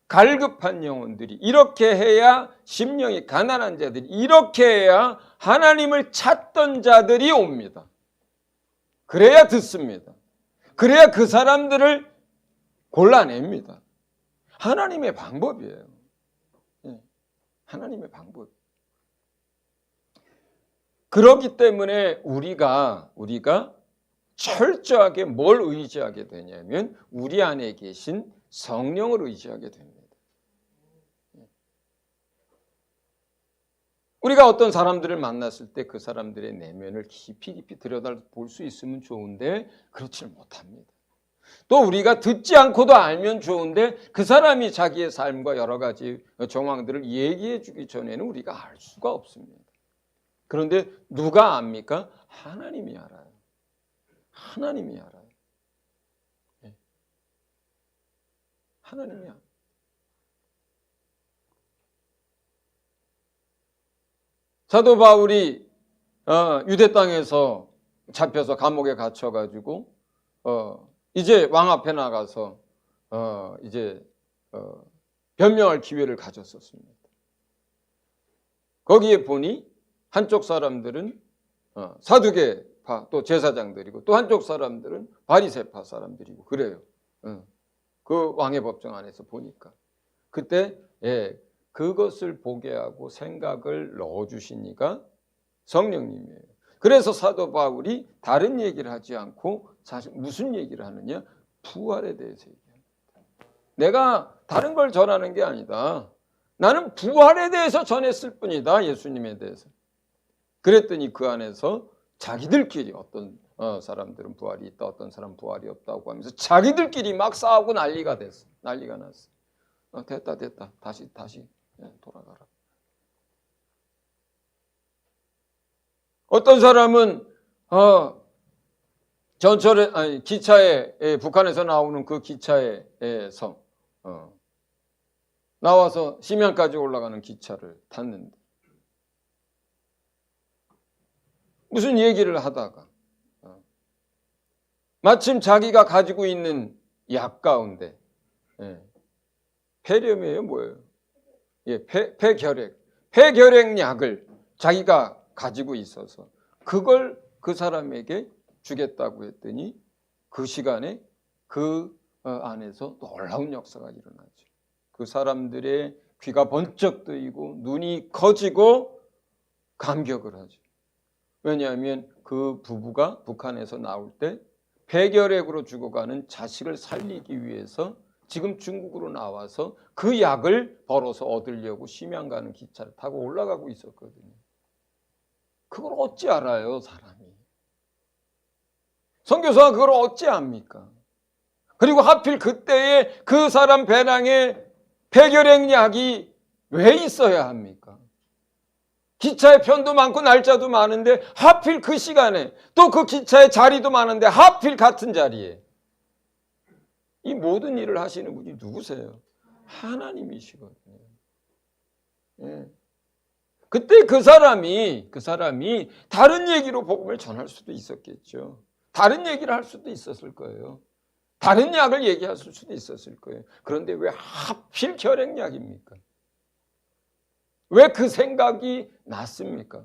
갈급한 영혼들이, 이렇게 해야 심령이 가난한 자들이, 이렇게 해야 하나님을 찾던 자들이 옵니다. 그래야 듣습니다. 그래야 그 사람들을 골라냅니다. 하나님의 방법이에요. 하나님의 방법. 그렇기 때문에 우리가 철저하게 뭘 의지하게 되냐면 우리 안에 계신 성령을 의지하게 됩니다. 우리가 어떤 사람들을 만났을 때 그 사람들의 내면을 깊이 들여다볼 수 있으면 좋은데 그렇지 못합니다. 또 우리가 듣지 않고도 알면 좋은데 그 사람이 자기의 삶과 여러 가지 정황들을 얘기해 주기 전에는 우리가 알 수가 없습니다. 그런데 누가 압니까? 하나님이 알아요. 하나님이 알아요. 하나님이 알아요. 사도 바울이 유대 땅에서 잡혀서 감옥에 갇혀가지고 이제 왕 앞에 나가서 변명할 기회를 가졌었습니다. 거기에 보니 한쪽 사람들은 사두개파 또 제사장들이고 또 한쪽 사람들은 바리새파 사람들이고 그래요. 그 왕의 법정 안에서 보니까 그때 그것을 보게 하고 생각을 넣어주신 이가 성령님이에요. 그래서 사도 바울이 다른 얘기를 하지 않고 사실 무슨 얘기를 하느냐? 부활에 대해서 얘기합니다. 내가 다른 걸 전하는 게 아니다. 나는 부활에 대해서 전했을 뿐이다. 예수님에 대해서. 그랬더니 그 안에서 자기들끼리 어떤 사람들은 부활이 있다, 어떤 사람은 부활이 없다고 하면서 자기들끼리 막 싸우고 난리가 됐어. 난리가 났어. 됐다. 다시 돌아가라. 어떤 사람은 기차에 북한에서 나오는 그 기차에서 나와서 심양까지 올라가는 기차를 탔는데 무슨 얘기를 하다가 마침 자기가 가지고 있는 약 가운데 폐렴이에요, 뭐예요? 폐결핵 약을 자기가 가지고 있어서 그걸 그 사람에게 주겠다고 했더니 그 시간에 그 안에서 놀라운 역사가 일어나죠. 그 사람들의 귀가 번쩍 뜨이고 눈이 커지고 감격을 하죠. 왜냐하면 그 부부가 북한에서 나올 때 폐결핵으로 죽어가는 자식을 살리기 위해서 지금 중국으로 나와서 그 약을 벌어서 얻으려고 심양 가는 기차를 타고 올라가고 있었거든요. 그걸 어찌 알아요, 사람이? 선교사가 그걸 어찌 압니까? 그리고 하필 그때에 그 사람 배낭에 폐결핵 약이 왜 있어야 합니까? 기차의 편도 많고 날짜도 많은데 하필 그 시간에, 또 그 기차의 자리도 많은데 하필 같은 자리에. 이 모든 일을 하시는 분이 누구세요? 하나님이시거든요. 예. 그때 그 사람이 다른 얘기로 복음을 전할 수도 있었겠죠. 다른 얘기를 할 수도 있었을 거예요. 다른 약을 얘기했을 수도 있었을 거예요. 그런데 왜 하필 결핵약입니까? 왜 그 생각이 났습니까?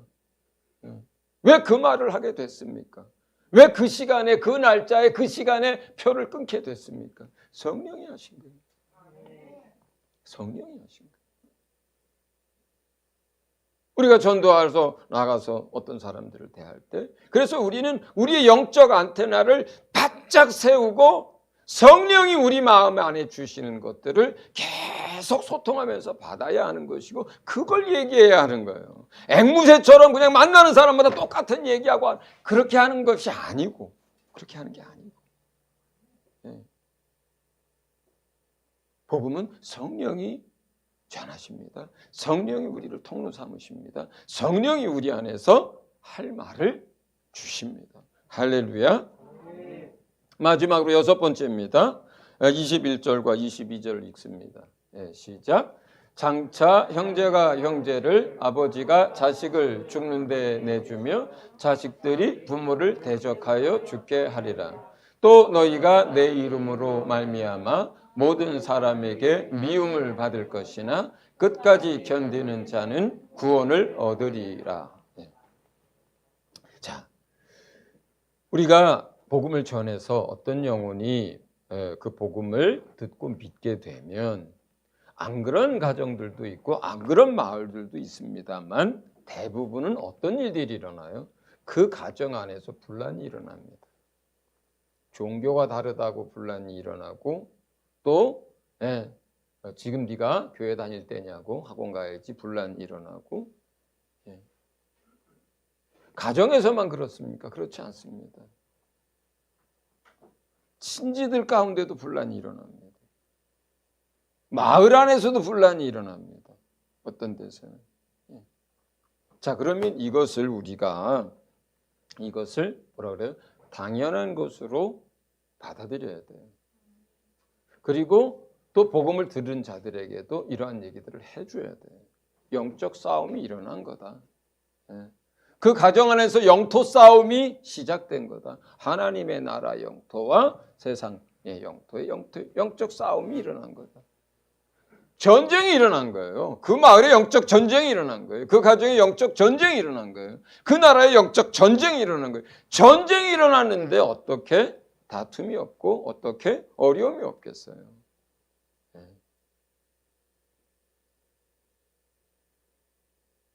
왜 그 말을 하게 됐습니까? 왜 그 시간에, 그 날짜에, 그 시간에 표를 끊게 됐습니까? 성령이 하신 거예요. 성령이 하신 거예요. 우리가 전도하러 나가서 어떤 사람들을 대할 때, 그래서 우리는 우리의 영적 안테나를 바짝 세우고 성령이 우리 마음 안에 주시는 것들을 계속 소통하면서 받아야 하는 것이고, 그걸 얘기해야 하는 거예요. 앵무새처럼 그냥 만나는 사람마다 똑같은 얘기하고 그렇게 하는 것이 아니고, 그렇게 하는 게 아니고. 네. 복음은 성령이 전하십니다. 성령이 우리를 통로 삼으십니다. 성령이 우리 안에서 할 말을 주십니다. 할렐루야. 마지막으로 6번째입니다. 21절과 22절을 읽습니다. 네, 시작. 장차 형제가 형제를, 아버지가 자식을 죽는 데 내주며 자식들이 부모를 대적하여 죽게 하리라. 또 너희가 내 이름으로 말미암아 모든 사람에게 미움을 받을 것이나 끝까지 견디는 자는 구원을 얻으리라. 네. 자, 우리가 복음을 전해서 어떤 영혼이 그 복음을 듣고 믿게 되면, 안 그런 가정들도 있고 안 그런 마을들도 있습니다만, 대부분은 어떤 일들이 일어나요? 그 가정 안에서 분란이 일어납니다. 종교가 다르다고 분란이 일어나고, 또 지금 네가 교회 다닐 때냐고, 학원 가야지, 분란이 일어나고. 가정에서만 그렇습니까? 그렇지 않습니다. 친지들 가운데도 분란이 일어납니다. 마을 안에서도 분란이 일어납니다. 어떤 데서는. 자, 그러면 우리가 이것을 뭐라 그래요? 당연한 것으로 받아들여야 돼요. 그리고 또 복음을 들은 자들에게도 이러한 얘기들을 해줘야 돼요. 영적 싸움이 일어난 거다. 그 가정 안에서 영토 싸움이 시작된 거다. 하나님의 나라 영토와 세상의 영토의 영적 싸움이 일어난 거다. 전쟁이 일어난 거예요. 그 마을에 영적 전쟁이 일어난 거예요. 그 가정에 영적 전쟁이 일어난 거예요. 그 나라에 영적 전쟁이 일어난 거예요. 전쟁이 일어났는데 어떻게 다툼이 없고 어떻게 어려움이 없겠어요.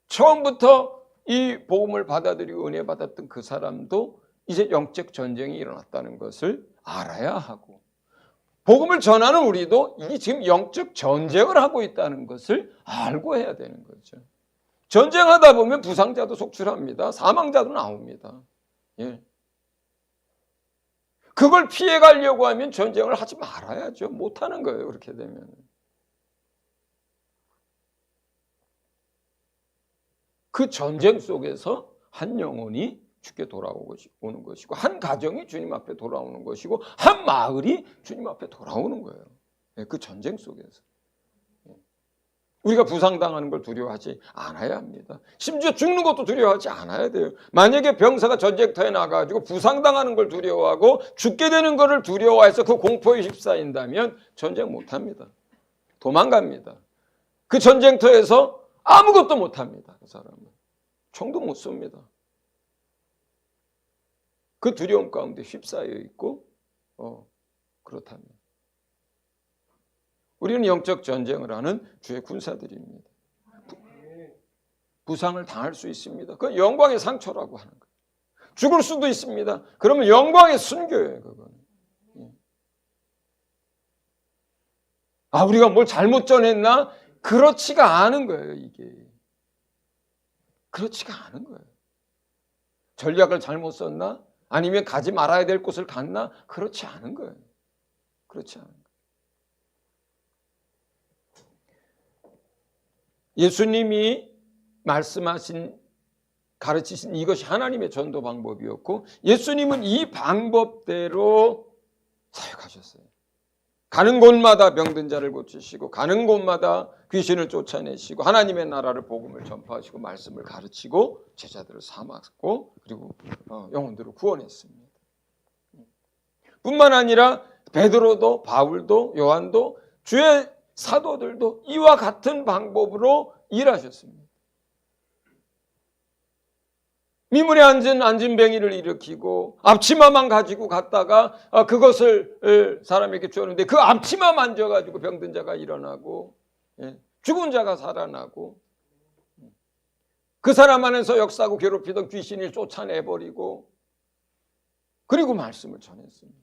처음부터 이 복음을 받아들이고 은혜 받았던 그 사람도 이제 영적 전쟁이 일어났다는 것을 알아야 하고, 복음을 전하는 우리도 이게 지금 영적 전쟁을 하고 있다는 것을 알고 해야 되는 거죠. 전쟁하다 보면 부상자도 속출합니다. 사망자도 나옵니다. 예. 그걸 피해 가려고 하면 전쟁을 하지 말아야죠. 못하는 거예요. 그렇게 되면. 그 전쟁 속에서 한 영혼이 주께 돌아오는 것이고, 한 가정이 주님 앞에 돌아오는 것이고, 한 마을이 주님 앞에 돌아오는 거예요. 그 전쟁 속에서. 우리가 부상당하는 걸 두려워하지 않아야 합니다. 심지어 죽는 것도 두려워하지 않아야 돼요. 만약에 병사가 전쟁터에 나가가지고 부상당하는 걸 두려워하고 죽게 되는 것을 두려워해서 그 공포에 휩싸인다면 전쟁 못합니다. 도망갑니다. 그 전쟁터에서 아무것도 못합니다. 그 사람은. 총도 못 쏩니다. 그 두려움 가운데 휩싸여 있고 그렇답니다. 우리는 영적 전쟁을 하는 주의 군사들입니다. 부상을 당할 수 있습니다. 그건 영광의 상처라고 하는 거예요. 죽을 수도 있습니다. 그러면 영광의 순교예요. 그건. 우리가 뭘 잘못 전했나? 그렇지가 않은 거예요. 이게. 그렇지가 않은 거예요. 전략을 잘못 썼나? 아니면 가지 말아야 될 곳을 갔나? 그렇지 않은 거예요. 그렇지 않은 거예요. 예수님이 말씀하신 가르치신 이것이 하나님의 전도 방법이었고 예수님은 이 방법대로 사역하셨어요. 가는 곳마다 병든 자를 고치시고 가는 곳마다 귀신을 쫓아내시고 하나님의 나라를 복음을 전파하시고 말씀을 가르치고 제자들을 삼았고 그리고 영혼들을 구원했습니다. 뿐만 아니라 베드로도 바울도 요한도 주의 사도들도 이와 같은 방법으로 일하셨습니다. 미문에 앉은 안진뱅이를 일으키고 앞치마만 가지고 갔다가 그것을 사람에게 주었는데 그 앞치마 만져가지고 병든 자가 일어나고 죽은 자가 살아나고 그 사람 안에서 역사하고 괴롭히던 귀신을 쫓아내버리고 그리고 말씀을 전했습니다.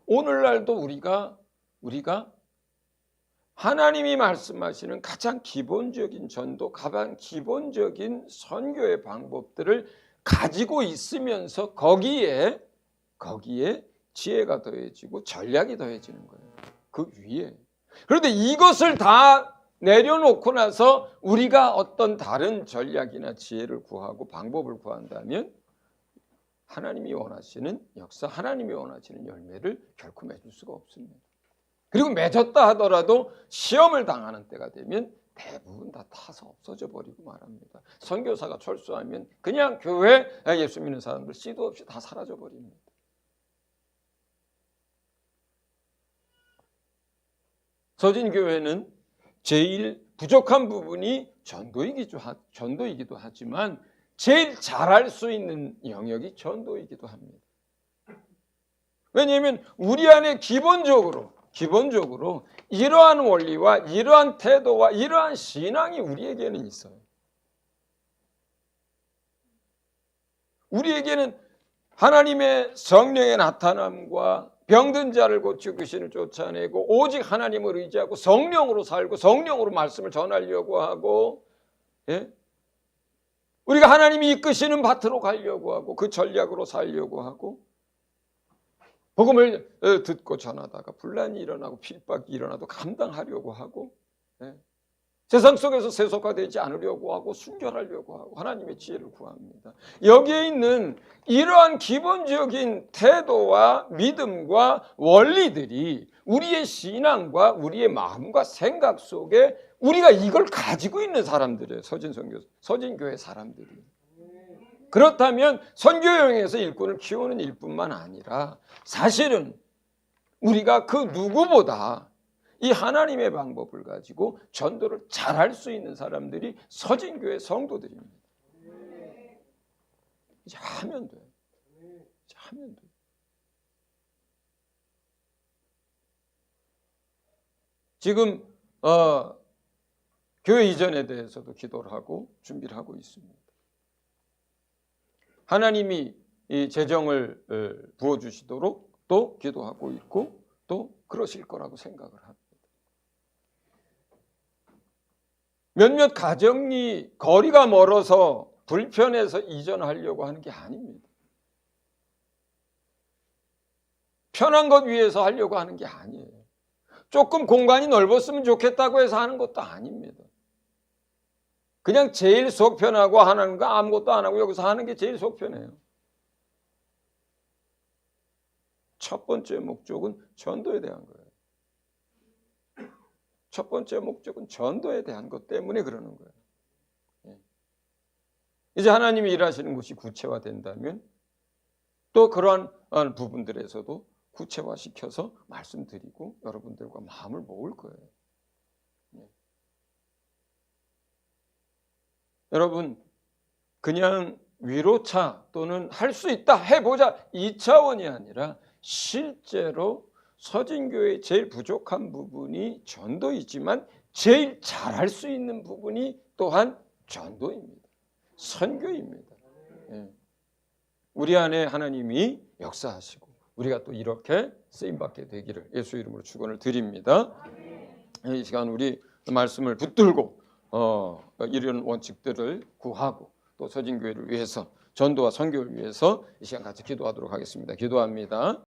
오늘날도 우리가 하나님이 말씀하시는 가장 기본적인 전도, 가장 기본적인 선교의 방법들을 가지고 있으면서 거기에 지혜가 더해지고 전략이 더해지는 거예요. 그 위에. 그런데 이것을 다 내려놓고 나서 우리가 어떤 다른 전략이나 지혜를 구하고 방법을 구한다면 하나님이 원하시는 역사, 하나님이 원하시는 열매를 결코 맺을 수가 없습니다. 그리고 맺었다 하더라도 시험을 당하는 때가 되면 대부분 다 타서 없어져 버리고 말합니다. 선교사가 철수하면 그냥 교회 예수 믿는 사람들 씨도 없이 다 사라져 버립니다. 서진교회는 제일 부족한 부분이 전도이기도 하지만 제일 잘할 수 있는 영역이 전도이기도 합니다. 왜냐하면 우리 안에 기본적으로 이러한 원리와 이러한 태도와 이러한 신앙이 우리에게는 있어요. 우리에게는 하나님의 성령의 나타남과 병든 자를 고치고 귀신을 쫓아내고 오직 하나님을 의지하고 성령으로 살고 성령으로 말씀을 전하려고 하고 우리가 하나님이 이끄시는 밭으로 가려고 하고 그 전략으로 살려고 하고 복음을 듣고 전하다가 분란이 일어나고 핍박이 일어나도 감당하려고 하고 세상 속에서 세속화되지 않으려고 하고 순결하려고 하고 하나님의 지혜를 구합니다. 여기에 있는 이러한 기본적인 태도와 믿음과 원리들이 우리의 신앙과 우리의 마음과 생각 속에 우리가 이걸 가지고 있는 사람들이에요. 서진교회 사람들이. 그렇다면 선교여행에서 일꾼을 키우는 일뿐만 아니라 사실은 우리가 그 누구보다 이 하나님의 방법을 가지고 전도를 잘할 수 있는 사람들이 서진교회 성도들입니다. 이제 하면 돼요. 지금 교회 이전에 대해서도 기도를 하고 준비를 하고 있습니다. 하나님이 이 재정을 부어주시도록 또 기도하고 있고 또 그러실 거라고 생각을 합니다. 몇몇 가정이 거리가 멀어서 불편해서 이전하려고 하는 게 아닙니다. 편한 것 위해서 하려고 하는 게 아니에요. 조금 공간이 넓었으면 좋겠다고 해서 하는 것도 아닙니다. 그냥 제일 속 편하고 하는 거 아무것도 안 하고 여기서 하는 게 제일 속 편해요. 첫 번째 목적은 전도에 대한 거예요. 첫 번째 목적은 전도에 대한 것 때문에 그러는 거예요. 이제 하나님이 일하시는 것이 구체화된다면 또 그러한 부분들에서도 구체화시켜서 말씀드리고 여러분들과 마음을 모을 거예요. 여러분 그냥 위로차 또는 할 수 있다 해보자 이 차원이 아니라 실제로 서진교회의 제일 부족한 부분이 전도이지만 제일 잘할 수 있는 부분이 또한 전도입니다. 선교입니다. 우리 안에 하나님이 역사하시고 우리가 또 이렇게 쓰임받게 되기를 예수 이름으로 축원을 드립니다. 이 시간 우리 말씀을 붙들고 이런 원칙들을 구하고 또 서진교회를 위해서 전도와 선교를 위해서 이 시간 같이 기도하도록 하겠습니다. 기도합니다.